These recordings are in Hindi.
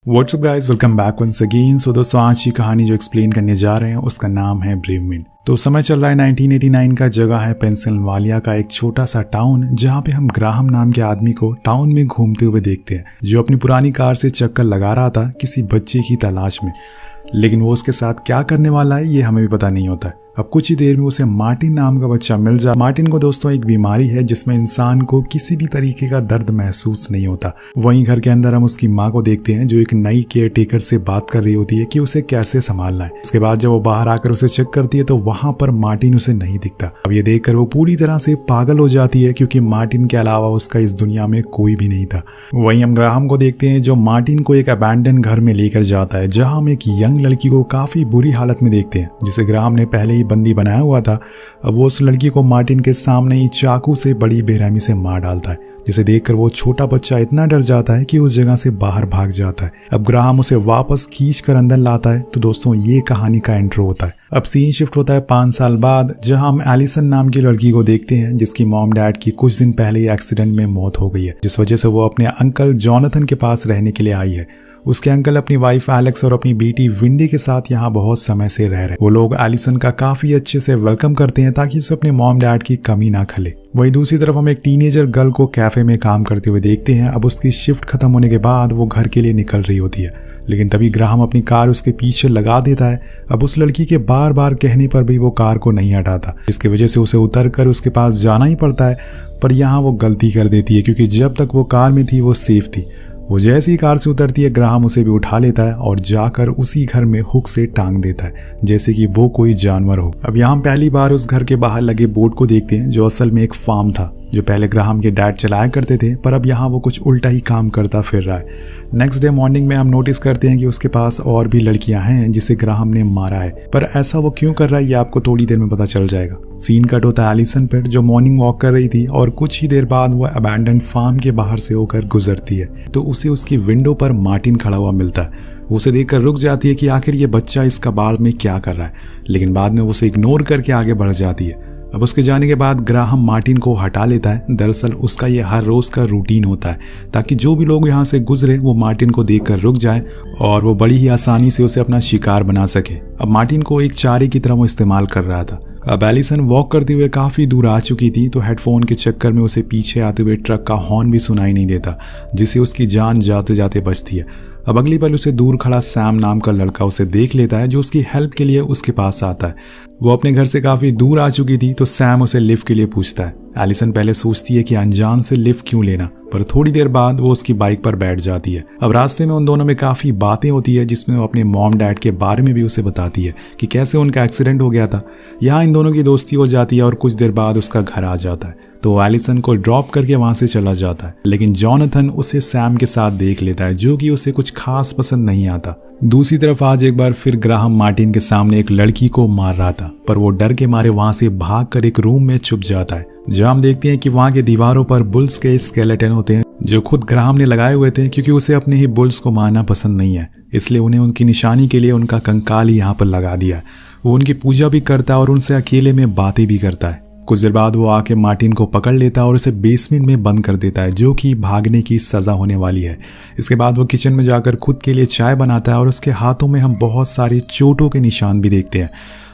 WhatsApp guys, welcome back once again. So दोस्तों, आज की कहानी जो एक्सप्लेन करने जा रहे हैं उसका नाम है ब्रेवमिंट। तो समय चल रहा है 1989 का। जगह है पेंसिल्वानिया का एक छोटा सा टाउन, जहाँ पे हम ग्राहम नाम के आदमी को टाउन में घूमते हुए देखते हैं, जो अपनी पुरानी कार से चक्कर लगा रहा था किसी बच्चे की तलाश में। लेकिन वो उसके साथ क्या करने वाला है ये हमें भी पता नहीं होता है। अब कुछ ही देर में उसे मार्टिन नाम का बच्चा मिल जाए। मार्टिन को दोस्तों एक बीमारी है जिसमें इंसान को किसी भी तरीके का दर्द महसूस नहीं होता। वहीं घर के अंदर हम उसकी माँ को देखते हैं जो एक नई केयर टेकर से बात कर रही होती है कि उसे कैसे संभालना है। इसके बाद जब वो बाहर आकर उसे चेक करती है तो वहां पर मार्टिन उसे नहीं दिखता। अब ये देखकर वो पूरी तरह से पागल हो जाती है, क्योंकि मार्टिन के अलावा उसका इस दुनिया में कोई भी नहीं था। वहीं हम ग्राहम को देखते हैं जो मार्टिन को एक अबैंडन घर में लेकर जाता है, जहाँ हम एक यंग लड़की को काफी बुरी हालत में देखते हैं, जिसे ग्राहम ने पहले ही बंदी बनाया हुआ था। अब वो उस लड़की को मार्टिन के सामने ही चाकू से बड़ी बेरहमी से मार डालता है, जिसे देखकर वो छोटा बच्चा इतना डर जाता है कि उस जगह से बाहर भाग जाता है। अब ग्राहम उसे वापस खींच कर अंदर लाता है। तो दोस्तों, ये कहानी का इंट्रो होता है। अब सीन शिफ्ट होता है 5 साल बाद, जहां हम एलिसन नाम की लड़की को देखते हैं जिसकी मॉम डैड की कुछ दिन पहले ही एक्सीडेंट में मौत हो गई है, जिस वजह से वो अपने अंकल जॉनथन के पास रहने के लिए आई है। उसके अंकल अपनी वाइफ एलेक्स और अपनी बेटी विंडी के साथ यहाँ बहुत समय से रह रहे। वो लोग एलिसन का काफी अच्छे से वेलकम करते हैं ताकि उसे अपने मॉम डैड की कमी ना खले। वहीं दूसरी तरफ हम एक टीनेजर गर्ल को कैफे में काम करते हुए देखते हैं। अब उसकी शिफ्ट खत्म होने के बाद वो घर के लिए निकल रही होती है, लेकिन तभी ग्राहम अपनी कार उसके पीछे लगा देता है। अब उस लड़की के बार बार कहने पर भी वो कार को नहीं हटाता, इसकी वजह से उसे उतर कर उसके पास जाना ही पड़ता है। पर यहाँ वो गलती कर देती है, क्योंकि जब तक वो कार में थी वो सेफ थी। वो जैसे ही कार से उतरती है, ग्राहम उसे भी उठा लेता है और जाकर उसी घर में हुक से टांग देता है, जैसे कि वो कोई जानवर हो। अब यहाँ पहली बार उस घर के बाहर लगे बोर्ड को देखते हैं, जो असल में एक फार्म था जो पहले ग्राहम के डैड चलाया करते थे, पर अब यहाँ वो कुछ उल्टा ही काम करता फिर रहा है। नेक्स्ट डे मॉर्निंग में हम नोटिस करते हैं कि उसके पास और भी लड़कियां हैं जिसे ग्राहम ने मारा है, पर ऐसा वो क्यों कर रहा है ये आपको थोड़ी देर में पता चल जाएगा। सीन कट होता है एलिसन पर, जो मॉर्निंग वॉक कर रही थी और कुछ ही देर बाद वो अबैंडन फार्म के बाहर से होकर गुजरती है, तो उसे उसकी विंडो पर मार्टिन खड़ा हुआ मिलता है। उसे देखकर रुक जाती है कि आखिर ये बच्चा इस कबाड़ में क्या कर रहा है, लेकिन बाद में उसे इग्नोर करके आगे बढ़ जाती है। अब उसके जाने के बाद ग्राहम मार्टिन को हटा लेता है। दरअसल उसका ये हर रोज का रूटीन होता है, ताकि जो भी लोग यहाँ से गुजरे वो मार्टिन को देखकर रुक जाए और वो बड़ी ही आसानी से उसे अपना शिकार बना सके। अब मार्टिन को एक चारे की तरह वो इस्तेमाल कर रहा था। अब एलिसन वॉक करते हुए काफी दूर आ चुकी थी, तो हेडफोन के चक्कर में उसे पीछे आते हुए ट्रक का हॉर्न भी सुनाई नहीं देता, जिससे उसकी जान जाते जाते बचती है। अब अगली पल उसे दूर खड़ा सैम नाम का लड़का उसे देख लेता है, जो उसकी हेल्प के लिए उसके पास आता है। वो अपने घर से काफी दूर आ चुकी थी, तो सैम उसे लिफ्ट के लिए पूछता है। एलिसन पहले सोचती है कि अनजान से लिफ्ट क्यों लेना, पर थोड़ी देर बाद वो उसकी बाइक पर बैठ जाती है। अब रास्ते में उन दोनों में काफी बातें होती है, जिसमें वो अपने मॉम डैड के बारे में भी उसे बताती है कि कैसे उनका एक्सीडेंट हो गया था। यहाँ इन दोनों की दोस्ती हो जाती है और कुछ देर बाद उसका घर आ जाता है, तो एलिसन को ड्रॉप करके वहां से चला जाता है। लेकिन जॉनथन उसे सैम के साथ देख लेता है, जो कि उसे कुछ खास पसंद नहीं आता। दूसरी तरफ आज एक बार फिर ग्राहम मार्टिन के सामने एक लड़की को मार रहा था, पर वो डर के मारे वहां से भागकर एक रूम में छुप जाता है, जहां हम देखते हैं कि वहां के दीवारों पर बुल्स के स्केलेटन होते हैं, जो खुद ग्राहम ने लगाए हुए थे, क्योंकि उसे अपने ही बुल्स को मारना पसंद नहीं है। इसलिए उन्हें उनकी निशानी के लिए उनका कंकाल ही यहाँ पर लगा दिया। वो उनकी पूजा भी करता है और उनसे अकेले में बातें भी करता है। कुछ देर बाद वो आके मार्टिन को पकड़ लेता है और उसे बेसमेंट में बंद कर देता है, जो कि भागने की सजा होने वाली है। इसके बाद वो किचन में जाकर खुद के लिए चाय बनाता है और उसके हाथों में हम बहुत सारी चोटों के निशान भी देखते हैं,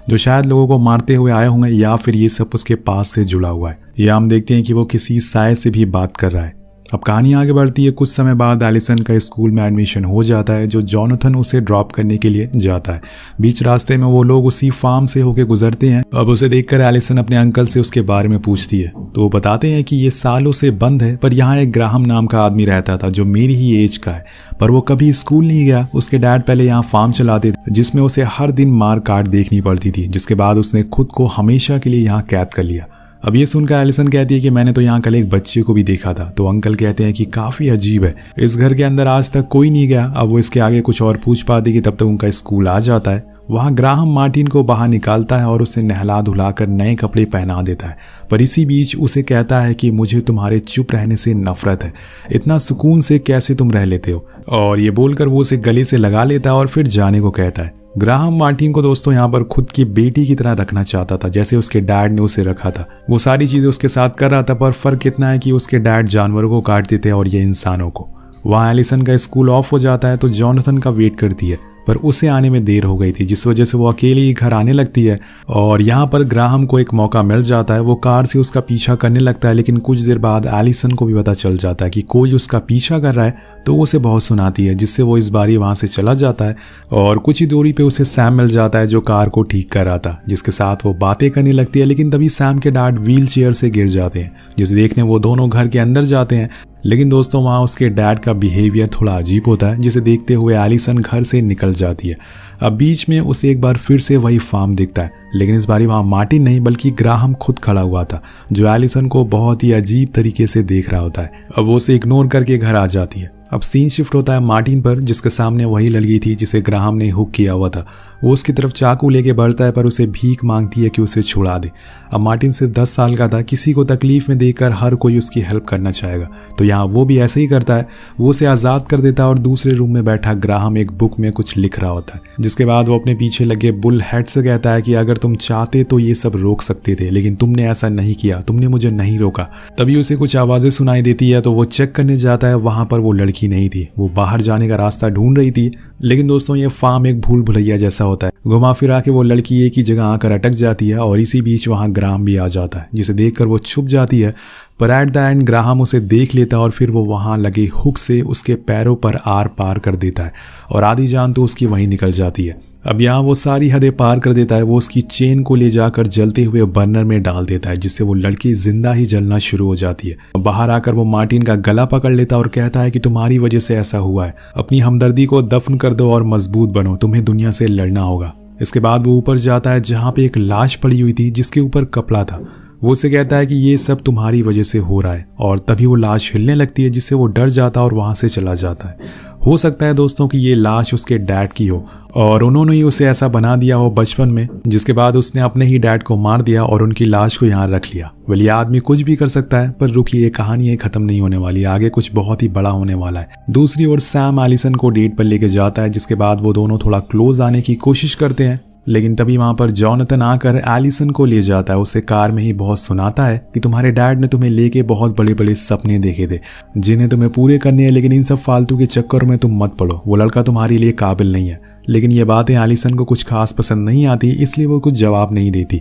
जो शायद लोगों को मारते हुए आए होंगे, या फिर ये सब उसके पास से जुड़ा हुआ है। या हम देखते हैं कि वो किसी साये से भी बात कर रहा है। अब कहानी आगे बढ़ती है। कुछ समय बाद एलिसन का स्कूल में एडमिशन हो जाता है, जो जॉनथन उसे ड्रॉप करने के लिए जाता है। बीच रास्ते में वो लोग उसी फार्म से होके गुजरते हैं। अब उसे देखकर एलिसन अपने अंकल से उसके बारे में पूछती है, तो वो बताते हैं कि ये सालों से बंद है, पर यहाँ एक ग्राहम नाम का आदमी रहता था जो मेरी ही एज का है, पर वो कभी स्कूल नहीं गया। उसके डैड पहले यहाँ फार्म चलाते थे, जिसमें उसे हर दिन मार काट देखनी पड़ती थी, जिसके बाद उसने खुद को हमेशा के लिए यहाँ कैद कर लिया। अब ये सुनकर एलिसन कहती है कि मैंने तो यहाँ कल एक बच्चे को भी देखा था। तो अंकल कहते हैं कि काफी अजीब है, इस घर के अंदर आज तक कोई नहीं गया। अब वो इसके आगे कुछ और पूछ पाती कि तब तक उनका स्कूल आ जाता है। वहाँ ग्राहम मार्टिन को बाहर निकालता है और उसे नहला धुलाकर नए कपड़े पहना देता है, पर इसी बीच उसे कहता है कि मुझे तुम्हारे चुप रहने से नफरत है, इतना सुकून से कैसे तुम रह लेते हो। और ये बोलकर वो उसे गले से लगा लेता है और फिर जाने को कहता है। ग्राहम मार्टिन को दोस्तों यहाँ पर खुद की बेटी की तरह रखना चाहता था, जैसे उसके डैड ने उसे रखा था। वो सारी चीजें उसके साथ कर रहा था, पर फर्क इतना है कि उसके डैड जानवरों को काटते थे और ये इंसानों को। वहाँ एलिसन का स्कूल ऑफ हो जाता है तो जॉनथन का वेट करती है, पर उसे आने में देर हो गई थी, जिस वजह से वो अकेले ही घर आने लगती है। और यहाँ पर ग्राहम को एक मौका मिल जाता है, वो कार से उसका पीछा करने लगता है। लेकिन कुछ देर बाद एलिसन को भी पता चल जाता है कि कोई उसका पीछा कर रहा है, तो वो उसे बहुत सुनाती है, जिससे वो इस बारी वहाँ से चला जाता है। और कुछ ही दूरी पे उसे सैम मिल जाता है जो कार को ठीक कर रहा था, जिसके साथ वो बातें करने लगती है। लेकिन तभी सैम के डैड व्हील चेयर से गिर जाते हैं, जिसे देखने वो दोनों घर के अंदर जाते हैं। लेकिन दोस्तों वहाँ उसके डैड का बिहेवियर थोड़ा अजीब होता है, जिसे देखते हुए एलिसन घर से निकल जाती है। अब बीच में उसे एक बार फिर से वही फार्म दिखता है, लेकिन इस बारी वहाँ मार्टिन नहीं बल्कि ग्राहम खुद खड़ा हुआ था, जो एलिसन को बहुत ही अजीब तरीके से देख रहा होता है। अब वो उसे इग्नोर करके घर आ जाती है। अब सीन शिफ्ट होता है मार्टिन पर, जिसके सामने वही लड़की थी जिसे ग्राहम ने हुक किया हुआ था। वो उसकी तरफ चाकू लेके बढ़ता है, पर उसे भीख मांगती है कि उसे छुड़ा दे। अब मार्टिन सिर्फ 10 साल का था, किसी को तकलीफ में देखकर हर कोई उसकी हेल्प करना चाहेगा, तो यहाँ वो भी ऐसे ही करता है। वो उसे आज़ाद कर देता है और दूसरे रूम में बैठा ग्राहम एक बुक में कुछ लिख रहा होता है, जिसके बाद वो अपने पीछे लगे बुल हेड से कहता है कि अगर तुम चाहते तो ये सब रोक सकते थे, लेकिन तुमने ऐसा नहीं किया, तुमने मुझे नहीं रोका। तभी उसे कुछ आवाज़ें सुनाई देती है, तो वो चेक करने जाता है। वहाँ पर वो लड़की नहीं थी, वो बाहर जाने का रास्ता ढूंढ रही थी। लेकिन दोस्तों ये फार्म एक भूल भुलैया जैसा होता है, घुमा फिरा के वो लड़की एक ही जगह आकर अटक जाती है और इसी बीच वहाँ ग्राहम भी आ जाता है, जिसे देखकर वो छुप जाती है। पर एट द एंड ग्राहम उसे देख लेता है और फिर वो वहाँ लगे हुक से उसके पैरों पर आर पार कर देता है और आधी जान तो उसकी वहीं निकल जाती है। अब यहाँ वो सारी हदें पार कर देता है। वो उसकी चेन को ले जाकर जलते हुए बर्नर में डाल देता है, जिससे वो लड़की जिंदा ही जलना शुरू हो जाती है। बाहर आकर वो मार्टिन का गला पकड़ लेता है और कहता है कि तुम्हारी वजह से ऐसा हुआ है, अपनी हमदर्दी को दफन कर दो और मजबूत बनो, तुम्हें दुनिया से लड़ना होगा। इसके बाद वो ऊपर जाता है जहाँ पे एक लाश पड़ी हुई थी जिसके ऊपर कपड़ा था। वो उसे कहता है कि ये सब तुम्हारी वजह से हो रहा है, और तभी वो लाश हिलने लगती है, जिससे वो डर जाता है और वहां से चला जाता है। हो सकता है दोस्तों कि ये लाश उसके डैड की हो और उन्होंने ही उसे ऐसा बना दिया हो बचपन में, जिसके बाद उसने अपने ही डैड को मार दिया और उनकी लाश को यहाँ रख लिया। ये आदमी कुछ भी कर सकता है, पर रुकिए, कहानी ये खत्म नहीं होने वाली, आगे कुछ बहुत ही बड़ा होने वाला है। दूसरी ओर सैम एलिसन को डेट पर लेके जाता है, जिसके बाद वो दोनों थोड़ा क्लोज आने की कोशिश करते हैं। लेकिन तभी वहां पर जॉनथन आकर एलिसन को ले जाता है। उसे कार में ही बहुत सुनाता है कि तुम्हारे डैड ने तुम्हें लेके बहुत बड़े बड़े सपने देखे थे जिन्हें तुम्हें पूरे करने हैं, लेकिन इन सब फालतू के चक्कर में तुम मत पड़ो, वो लड़का तुम्हारे लिए काबिल नहीं है। लेकिन ये बातें एलिसन को कुछ खास पसंद नहीं आती, इसलिए वो कुछ जवाब नहीं देती।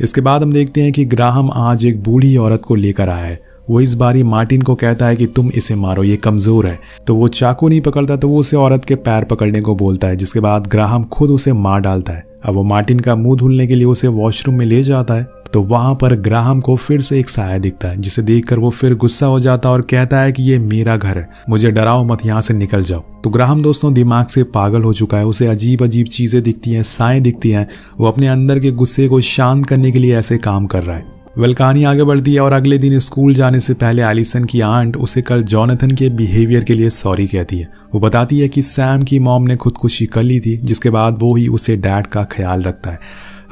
इसके बाद हम देखते हैं कि ग्राहम आज एक बूढ़ी औरत को लेकर आया है। वो इस बारी मार्टिन को कहता है कि तुम इसे मारो, ये कमजोर है। तो वो चाकू नहीं पकड़ता, तो वो उसे औरत के पैर पकड़ने को बोलता है, जिसके बाद ग्राहम खुद उसे मार डालता है। अब वो मार्टिन का मुंह धुलने के लिए उसे वॉशरूम में ले जाता है, तो वहां पर ग्राहम को फिर से एक साया दिखता है, जिसे देखकर वो फिर गुस्सा हो जाता है और कहता है कि ये मेरा घर है, मुझे डराओ मत, यहाँ से निकल जाओ। तो ग्राहम दोस्तों दिमाग से पागल हो चुका है, उसे अजीब अजीब चीजें दिखती हैं, साएं दिखती हैं। वो अपने अंदर के गुस्से को शांत करने के लिए ऐसे काम कर रहा है। कहानी आगे बढ़ती है और अगले दिन स्कूल जाने से पहले एलिसन की आंट उसे कल जॉनथन के बिहेवियर के लिए सॉरी कहती है। वो बताती है कि सैम की मॉम ने खुदकुशी कर ली थी, जिसके बाद वो ही उसे डैड का ख्याल रखता है।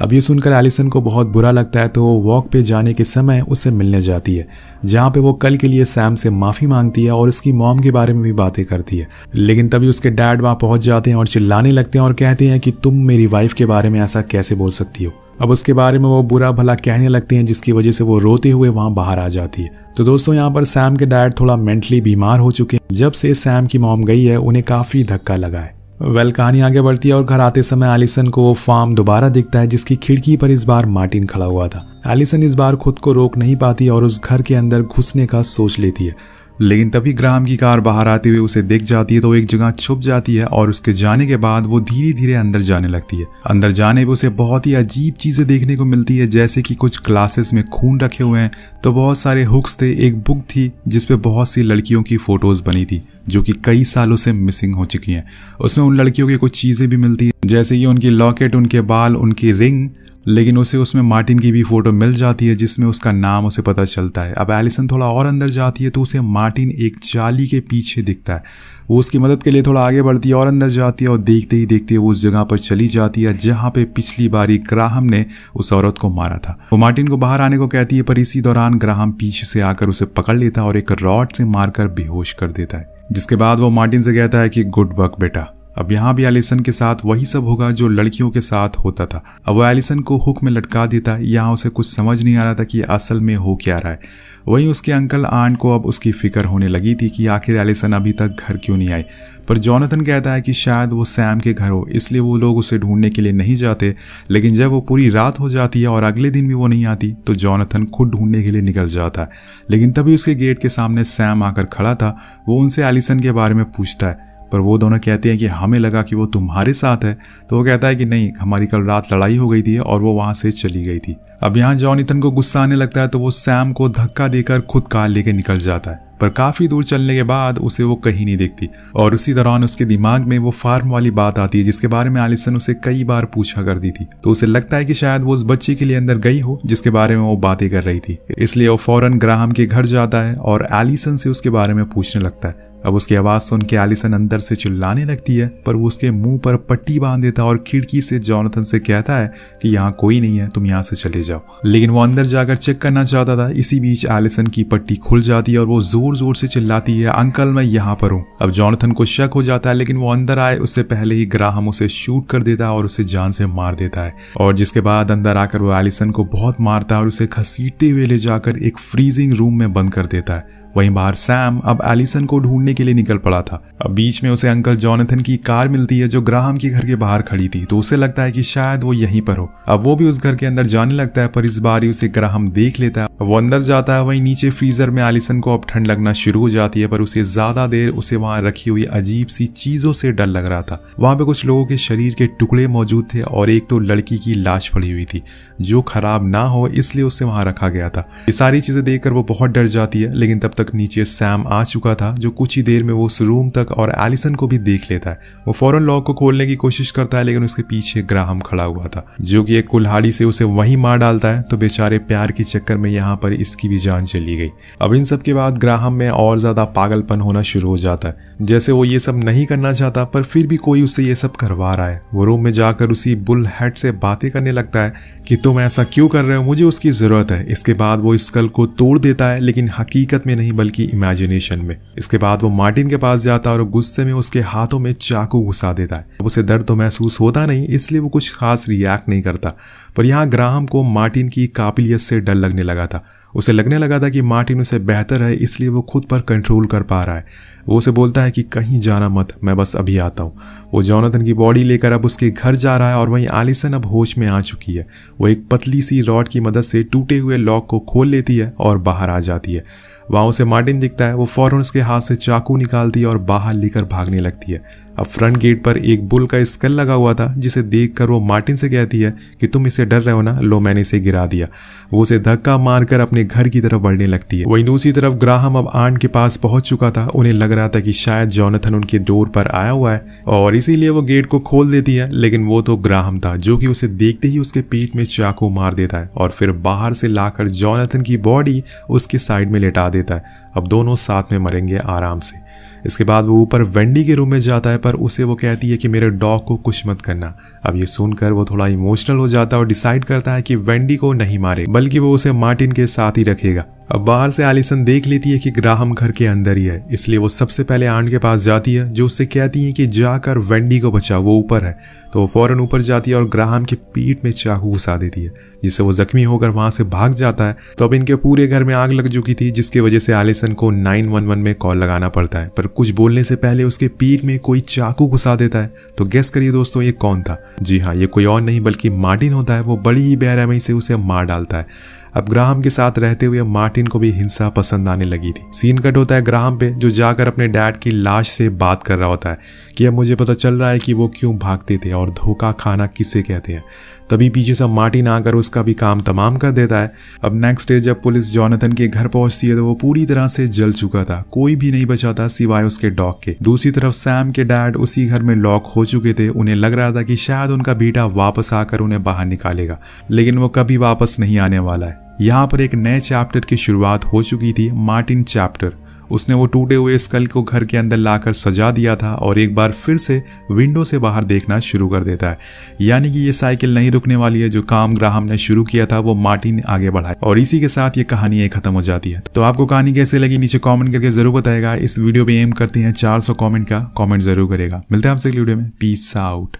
अब ये सुनकर एलिसन को बहुत बुरा लगता है, तो वो वॉक पे जाने के समय उससे मिलने जाती है, जहाँ पे वो कल के लिए सैम से माफ़ी मांगती है और उसकी मॉम के बारे में भी बातें करती है। लेकिन तभी उसके डैड वहाँ पहुँच जाते हैं और चिल्लाने लगते हैं और कहते हैं कि तुम मेरी वाइफ के बारे में ऐसा कैसे बोल सकती हो। अब उसके बारे में वो बुरा भला कहने लगते हैं, जिसकी वजह से वो रोते हुए वहाँ बाहर आ जाती है। तो दोस्तों यहाँ पर सैम के डैड थोड़ा मेंटली बीमार हो चुके हैं। जब से सैम की मॉम गई है उन्हें काफ़ी धक्का लगा है। कहानी आगे बढ़ती है और घर आते समय एलिसन को वो फार्म दोबारा दिखता है, जिसकी खिड़की पर इस बार मार्टिन खड़ा हुआ था। एलिसन इस बार खुद को रोक नहीं पाती और उस घर के अंदर घुसने का सोच लेती है, लेकिन तभी ग्राहम की कार बाहर आते हुए उसे दिख जाती है, तो एक जगह छुप जाती है और उसके जाने के बाद वो धीरे धीरे अंदर जाने लगती है। अंदर जाने पे उसे बहुत ही अजीब चीजें देखने को मिलती है, जैसे कि कुछ ग्लासेस में खून रखे हुए हैं, तो बहुत सारे हुक्स थे, एक बुक थी जिसपे बहुत सी लड़कियों की फोटोज बनी थी जो कि कई सालों से मिसिंग हो चुकी हैं। उसमें उन लड़कियों की कुछ चीजें भी मिलती है, जैसे कि उनकी लॉकेट, उनके बाल, उनकी रिंग। लेकिन उसे उसमें मार्टिन की भी फोटो मिल जाती है, जिसमें उसका नाम उसे पता चलता है। अब एलिसन थोड़ा और अंदर जाती है तो उसे मार्टिन एक जाली के पीछे दिखता है। वो उसकी मदद के लिए थोड़ा आगे बढ़ती है और अंदर जाती है और देखते ही देखते वो उस जगह पर चली जाती है जहाँ पे पिछली बारी ग्राहम ने उस औरत को मारा था। वो मार्टिन को बाहर आने को कहती है, पर इसी दौरान ग्राहम पीछे से आकर उसे पकड़ लेता है और एक रॉड से मारकर बेहोश कर देता है। जिसके बाद वो मार्टिन से कहता है कि गुड वर्क बेटा, अब यहाँ भी एलिसन के साथ वही सब होगा जो लड़कियों के साथ होता था। अब वो एलिसन को हुक में लटका देता है। यहाँ उसे कुछ समझ नहीं आ रहा था कि असल में हो क्या रहा है। वहीं उसके अंकल आंट को अब उसकी फिक्र होने लगी थी कि आखिर एलिसन अभी तक घर क्यों नहीं आई। पर जोनाथन कहता है कि शायद वो सैम के घर हो, इसलिए वो लोग उसे ढूंढने के लिए नहीं जाते। लेकिन जब वो पूरी रात हो जाती है और अगले दिन भी वो नहीं आती तो जोनाथन खुद ढूंढने के लिए निकल जाता है। लेकिन तभी उसके गेट के सामने सैम आकर खड़ा था। वो उनसे एलिसन के बारे में पूछता है, पर वो दोनों कहते हैं कि हमें लगा कि वो तुम्हारे साथ है। तो वो कहता है कि नहीं, हमारी कल रात लड़ाई हो गई थी और वो वहां से चली गई थी। अब यहाँ जोनाथन को गुस्सा आने लगता है तो वो सैम को धक्का देकर खुद कार लेके निकल जाता है। पर काफी दूर चलने के बाद उसे वो कहीं नहीं दिखती और उसी दौरान उसके दिमाग में वो फार्म वाली बात आती है जिसके बारे में एलिसन उसे कई बार पूछा करती थी। तो उसे लगता है कि शायद वो उस बच्चे के लिए अंदर गई हो जिसके बारे में वो बातें कर रही थी। इसलिए वो फौरन ग्राहम के घर जाता है और एलिसन से उसके बारे में पूछने लगता है। अब उसकी आवाज सुन के एलिसन अंदर से चिल्लाने लगती है, पर वो उसके मुंह पर पट्टी बांध देता और खिड़की से जोनाथन से कहता है कि यहाँ कोई नहीं है, तुम यहाँ से चले जाओ। लेकिन वो अंदर जाकर चेक करना चाहता था। इसी बीच एलिसन की पट्टी खुल जाती है और वो जोर जोर से चिल्लाती है, अंकल मैं यहाँ पर हूँ। अब जोनाथन को शक हो जाता है, लेकिन वो अंदर आए उससे पहले ही ग्राहम उसे शूट कर देता है और उसे जान से मार देता है। और जिसके बाद अंदर आकर वो एलिसन को बहुत मारता है और उसे घसीटते हुए ले जाकर एक फ्रीजिंग रूम में बंद कर देता है। वहीं बाहर सैम अब एलिसन को ढूंढने के लिए निकल पड़ा था। अब बीच में उसे अंकल जोनाथन की कार मिलती है जो ग्राहम के घर के बाहर खड़ी थी। तो उसे लगता है कि शायद वो यहीं पर हो। अब वो भी उस घर के अंदर जाने लगता है, पर इस बार ही उसे ग्राहम देख लेता है। वो अंदर जाता है। वहीं नीचे फ्रीजर में एलिसन को अब ठंड लगना शुरू हो जाती है, पर उसे ज्यादा देर उसे वहां रखी हुई अजीब सी चीजों से डर लग रहा था। वहां पे कुछ लोगों के शरीर के टुकड़े मौजूद थे और एक तो लड़की की लाश पड़ी हुई थी जो खराब ना हो इसलिए उसे वहां रखा गया था। ये सारी चीजें देखकर वो बहुत डर जाती है। लेकिन तब तक नीचे सैम आ चुका था जो कुछ ही देर में वो उस रूम तक और एलिसन को भी देख लेता है। वो फौरन लॉक को खोलने की कोशिश करता है, लेकिन उसके पीछे ग्राहम खड़ा हुआ था जो कि एक कुल्हाड़ी से उसे वहीं मार डालता है। तो बेचारे प्यार के चक्कर में यहाँ पर इसकी भी जान चली गई। अब इन सब के बाद ग्राहम में और ज्यादा पागलपन होना शुरू हो जाता है। जैसे वो ये सब नहीं करना चाहता पर फिर भी कोई उससे ये सब करवा रहा है। वो रूम में जाकर उसी बुल हेड से बातें करने लगता है कि तुम ऐसा क्यों कर रहे हो, मुझे उसकी जरूरत है। इसके बाद वो स्कल को तोड़ देता है, लेकिन हकीकत में नहीं बल्कि इमेजिनेशन में। इसके बाद वो मार्टिन के पास जाता है और गुस्से में उसके हाथों में चाकू घुसा देता है। अब उसे दर्द तो महसूस होता नहीं, इसलिए वो कुछ खास रिएक्ट नहीं करता। पर यहाँ ग्राहम को मार्टिन की काबिलियत से डर लगने लगा था। उसे लगने लगा था कि मार्टिन उसे बेहतर है, इसलिए वो खुद पर कंट्रोल कर पा रहा है। वो उसे बोलता है कि कहीं जाना मत, मैं बस अभी आता हूँ। वो जोनाथन की बॉडी लेकर अब उसके घर जा रहा है और वहीं एलिसन अब होश में आ चुकी है। वो एक पतली सी रॉड की मदद से टूटे हुए लॉक को खोल लेती है और बाहर आ जाती है। वहां उसे मार्टिन दिखता है। वो फौरन उसके हाथ से चाकू निकालती है और बाहर लेकर भागने लगती है। अब फ्रंट गेट पर एक बुल का स्कल लगा हुआ था जिसे देखकर वो मार्टिन से कहती है कि तुम इसे डर रहे हो ना, लो मैंने इसे गिरा दिया। वो उसे धक्का मारकर अपने घर की तरफ बढ़ने लगती है। वहीं दूसरी तरफ ग्राहम अब आंट के पास पहुंच चुका था। उन्हें लग रहा था कि शायद जोनाथन उनके डोर पर आया हुआ है और इसीलिए वो गेट को खोल देती है। लेकिन वो तो ग्राहम था जो कि उसे देखते ही उसके पेट में चाकू मार देता है और फिर बाहर से लाकर जोनाथन की बॉडी उसके साइड में लेटा देता है। अब दोनों साथ में मरेंगे आराम से। इसके बाद वो ऊपर वेंडी के रूम में जाता है, पर उसे वो कहती है कि मेरे डॉग को कुछ मत करना। अब ये सुनकर वो थोड़ा इमोशनल हो जाता है और डिसाइड करता है कि वेंडी को नहीं मारे बल्कि वो उसे मार्टिन के साथ ही रखेगा। अब बाहर से एलिसन देख लेती है कि ग्राहम घर के अंदर ही है, इसलिए वो सबसे पहले आंट के पास जाती है जो उससे कहती है कि जाकर वेंडी को बचाओ, वो ऊपर है। तो वो फौरन ऊपर जाती है और ग्राहम के पीठ में चाकू घुसा देती है जिससे वो जख्मी होकर वहां से भाग जाता है। तो अब इनके पूरे घर में आग लग चुकी थी जिसकी वजह से एलिसन को 911 में कॉल लगाना पड़ता है। पर कुछ बोलने से पहले उसके पीठ में कोई चाकू घुसा देता है। तो गेस करिए दोस्तों ये कौन था? जी हाँ, ये कोई और नहीं बल्कि मार्टिन होता है। वो बड़ी ही बेरहमी से उसे मार डालता है। अब ग्राहम के साथ रहते हुए मार्टिन को भी हिंसा पसंद आने लगी थी। सीन कट होता है ग्राहम पे जो जाकर अपने डैड की लाश से बात कर रहा होता है कि अब मुझे पता चल रहा है कि वो क्यों भागते थे और धोखा खाना किसे कहते हैं। तभी पीछे से मार्टिन आकर उसका भी काम तमाम कर देता है। अब नेक्स्ट डे जब पुलिस जोनाथन के घर पहुंचती है तो वो पूरी तरह से जल चुका था। कोई भी नहीं बचा था सिवाय उसके डॉग के। दूसरी तरफ सैम के डैड उसी घर में लॉक हो चुके थे। उन्हें लग रहा था कि शायद उनका बेटा वापस आकर उन्हें बाहर निकालेगा, लेकिन वो कभी वापस नहीं आने वाला है। यहाँ पर एक नए चैप्टर की शुरुआत हो चुकी थी, मार्टिन चैप्टर। उसने वो टूटे हुए स्कल को घर के अंदर लाकर सजा दिया था और एक बार फिर से विंडो से बाहर देखना शुरू कर देता है। यानी कि ये साइकिल नहीं रुकने वाली है। जो काम ग्राहम ने शुरू किया था वो मार्टी ने आगे बढ़ाया और इसी के साथ ये कहानी खत्म हो जाती है। तो आपको कहानी कैसे लगी नीचे कमेंट करके जरूर बताएगा। इस वीडियो पे एम करते हैं 400 कमेंट का, कमेंट जरूर करेगा। मिलते हैं आपसे अगली वीडियो में। Peace out.